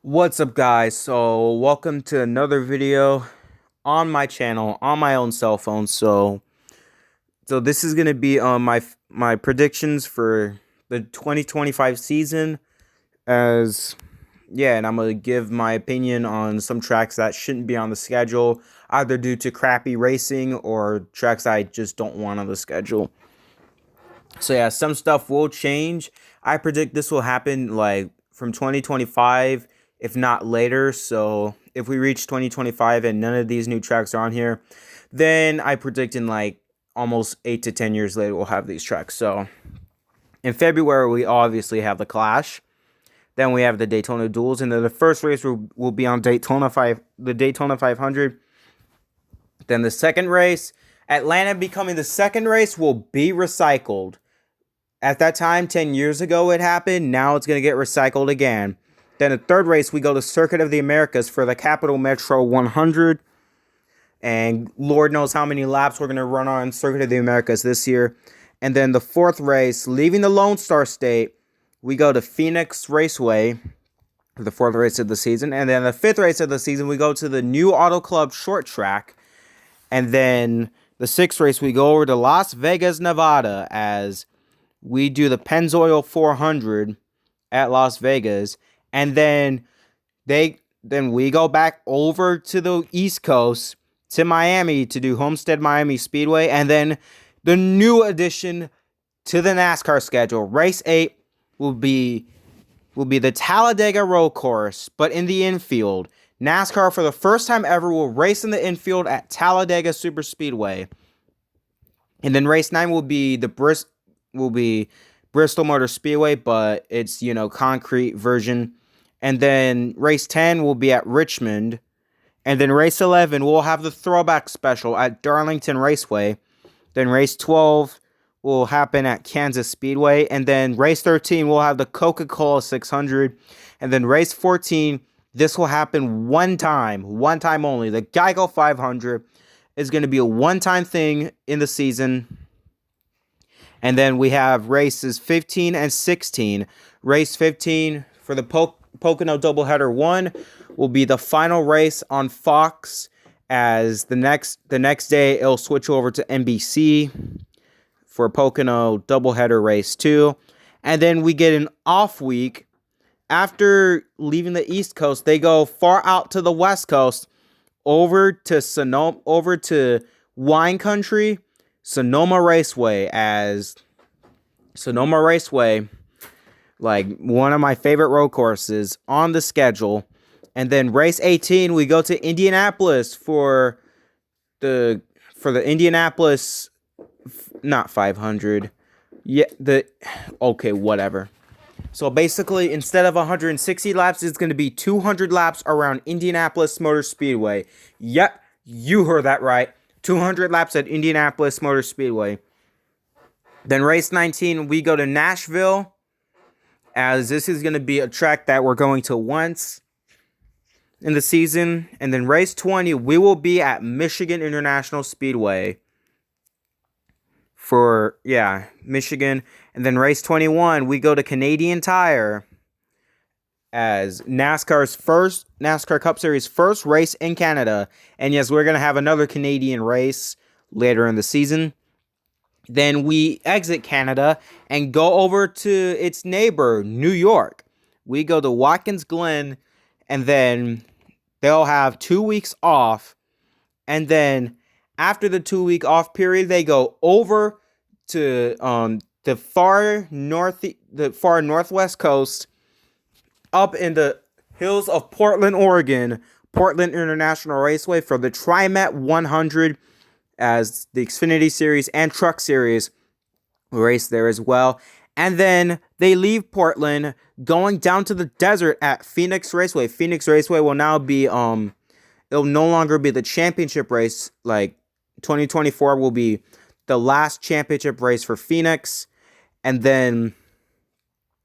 What's up, guys? So welcome to another video on my channel on my own cell phone. So this is gonna be my predictions for the 2025 season. And I'm gonna give my opinion on some tracks that shouldn't be on the schedule, either due to crappy racing or tracks I just don't want on the schedule. So yeah, some stuff will change. I predict this will happen like from 2025, if not later. So if we reach 2025 and none of these new tracks are on here, then I predict in like almost 8 to 10 years later we'll have these tracks. So in February we obviously have the Clash. Then we have the Daytona Duels, and then the first race will be on the Daytona 500. Then the second race, Atlanta becoming the second race, will be recycled. At that time, 10 years ago it happened. Now it's going to get recycled again. Then the third race, we go to Circuit of the Americas for the Capital Metro 100. And Lord knows how many laps we're going to run on Circuit of the Americas this year. And then the fourth race, leaving the Lone Star State, we go to Phoenix Raceway for the fourth race of the season. And then the fifth race of the season, we go to the New Auto Club Short Track. And then the sixth race, we go over to Las Vegas, Nevada, as we do the Pennzoil 400 at Las Vegas. And then we go back over to the East Coast to Miami to do Homestead Miami Speedway. And then the new addition to the NASCAR schedule, race 8, will be the Talladega Road Course, but in the infield. NASCAR, for the first time ever, will race in the infield at Talladega Superspeedway. And then race 9 will be Bristol Motor Speedway, but it's, concrete version. And then race 10 will be at Richmond. And then race 11 will have the throwback special at Darlington Raceway. Then race 12 will happen at Kansas Speedway. And then race 13 will have the Coca-Cola 600. And then race 14, this will happen one time only. The Geico 500 is going to be a one-time thing in the season. And then we have races 15 and 16. Race 15 for the Pocono Doubleheader 1 will be the final race on Fox, as the next day it'll switch over to NBC for Pocono Doubleheader Race 2. And then we get an off week. After leaving the East Coast, they go far out to the West Coast, over to wine country, Sonoma Raceway, as Sonoma Raceway, like one of my favorite road courses on the schedule. And then race 18, we go to Indianapolis for the Indianapolis, not 500. Yeah, okay, whatever. So basically, instead of 160 laps, it's going to be 200 laps around Indianapolis Motor Speedway. Yep, you heard that right. 200 laps at Indianapolis Motor Speedway. Then race 19, we go to Nashville, as this is going to be a track that we're going to once in the season. And then race 20, we will be at Michigan International Speedway for, Michigan. And then race 21, we go to Canadian Tire, as NASCAR Cup Series first race in Canada. And yes, we're going to have another Canadian race later in the season. Then we exit Canada and go over to its neighbor, New York. We go to Watkins Glen, and then they'll have 2 weeks off. And then after the 2 week off period, they go over to the far northwest coast, up in the hills of Portland, Oregon, Portland International Raceway for the TriMet 100, as the Xfinity Series and Truck Series race there as well. And then they leave Portland, going down to the desert at Phoenix Raceway. Phoenix Raceway will now be, it'll no longer be the championship race. Like 2024 will be the last championship race for Phoenix. And then,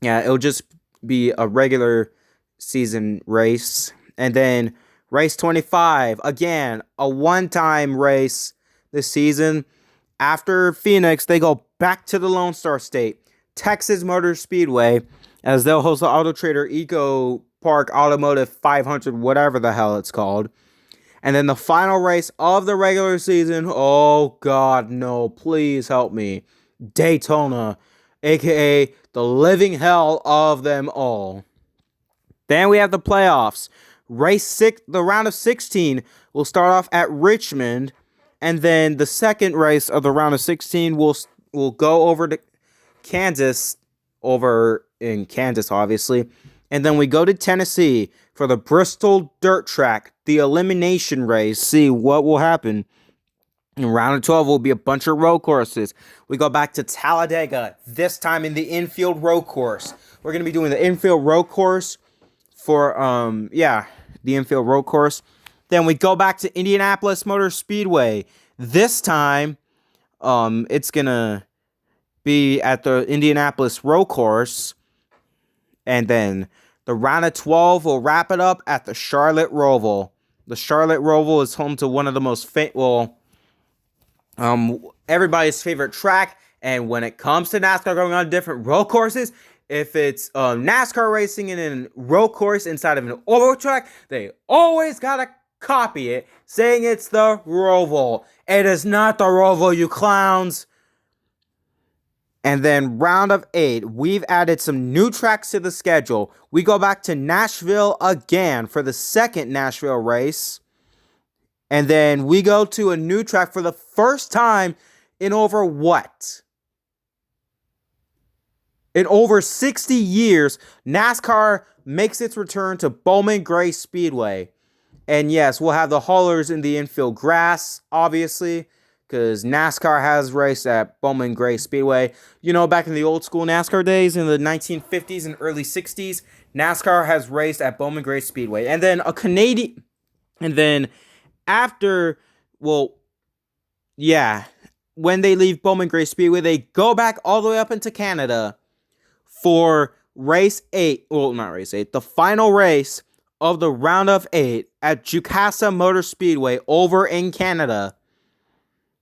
it'll just be a regular season race. And then race 25, again, a one-time race this season. After Phoenix, they go back to the Lone Star State, Texas Motor Speedway, as they'll host the Auto Trader Eco Park Automotive 500, whatever the hell it's called. And then the final race of the regular season, oh God, no, please help me. Daytona, aka the living hell of them all. Then we have the playoffs. The round of 16 will start off at Richmond, and then the second race of the round of 16 will go over to Kansas, over in Kansas, obviously. And then we go to Tennessee for the Bristol Dirt Track, the elimination race. See what will happen. In round of 12 will be a bunch of road courses. We go back to Talladega, this time in the infield road course. We're going to be doing the infield road course for, the infield road course. Then we go back to Indianapolis Motor Speedway. This time, it's going to be at the Indianapolis road course. And then the round of 12 will wrap it up at the Charlotte Roval. The Charlotte Roval is home to one of the most everybody's favorite track. And when it comes to NASCAR going on different road courses, if it's NASCAR racing in a road course inside of an oval track, they always gotta copy it, saying it's the Roval. It is not the Roval, you clowns. And then round of 8, we've added some new tracks to the schedule. We go back to Nashville again for the second Nashville race. And then we go to a new track for the first time in over what? In over 60 years, NASCAR makes its return to Bowman Gray Speedway. And yes, we'll have the haulers in the infield grass, obviously, because NASCAR has raced at Bowman Gray Speedway. You know, back in the old school NASCAR days in the 1950s and early 60s, NASCAR has raced at Bowman Gray Speedway. And then when they leave Bowman Gray Speedway, they go back all the way up into Canada for race 8. Well, not race 8. The final race of the round of 8 at Jukasa Motor Speedway over in Canada.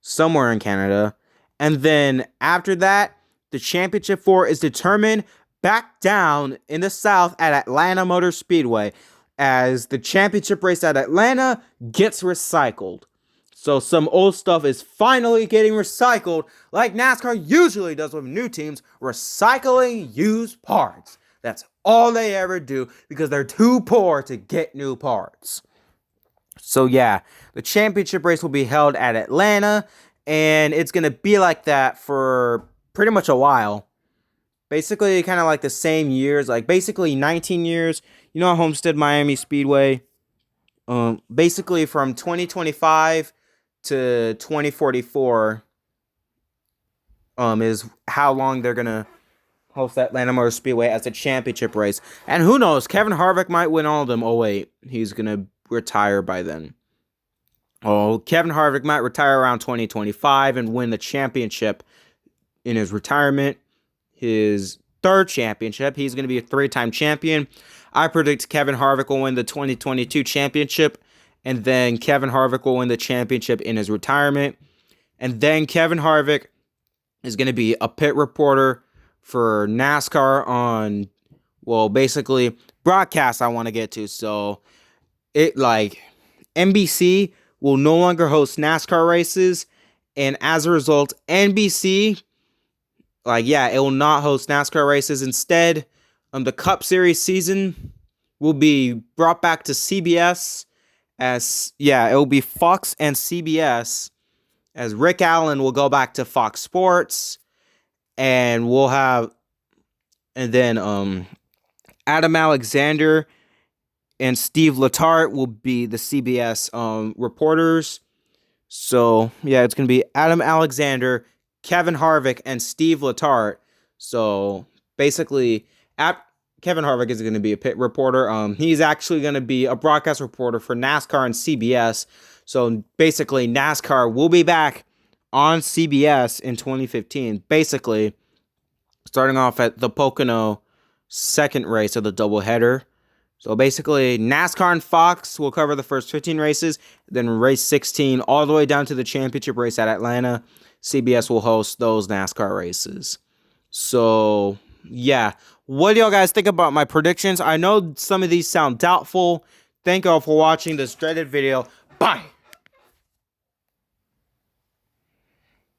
Somewhere in Canada. And then after that, the championship 4 is determined back down in the south at Atlanta Motor Speedway, as the championship race at Atlanta gets recycled. So some old stuff is finally getting recycled, like NASCAR usually does with new teams, recycling used parts. That's all they ever do, because they're too poor to get new parts. So yeah, the championship race will be held at Atlanta, and it's going to be like that for pretty much a while. Basically, kind of like the same years, like basically 19 years. You know, Homestead Miami Speedway. Basically from 2025 to 2044 is how long they're going to host Atlanta Motor Speedway as a championship race. And who knows, Kevin Harvick might win all of them. Oh, wait, he's going to retire by then. Oh, Kevin Harvick might retire around 2025 and win the championship in his retirement. His third championship. He's going to be a 3-time champion. I predict Kevin Harvick will win the 2022 championship, and then Kevin Harvick will win the championship in his retirement. And then Kevin Harvick is going to be a pit reporter for NASCAR on, well, basically broadcast I want to get to. So NBC will no longer host NASCAR races, and as a result, NBC, it will not host NASCAR races. Instead, the Cup Series season will be brought back to CBS it will be Fox and CBS, as Rick Allen will go back to Fox Sports, and Adam Alexander and Steve Letarte will be the CBS reporters. So, yeah, it's going to be Adam Alexander, Kevin Harvick, and Steve Letarte. So, basically, Kevin Harvick is going to be a pit reporter. He's actually going to be a broadcast reporter for NASCAR and CBS. So, basically, NASCAR will be back on CBS in 2015. Basically, starting off at the Pocono second race of the doubleheader. So basically, NASCAR and Fox will cover the first 15 races, then race 16 all the way down to the championship race at Atlanta. CBS will host those NASCAR races. So, yeah, What do y'all guys think about my predictions? I know some of these sound doubtful. Thank y'all for watching this dreaded video. Bye!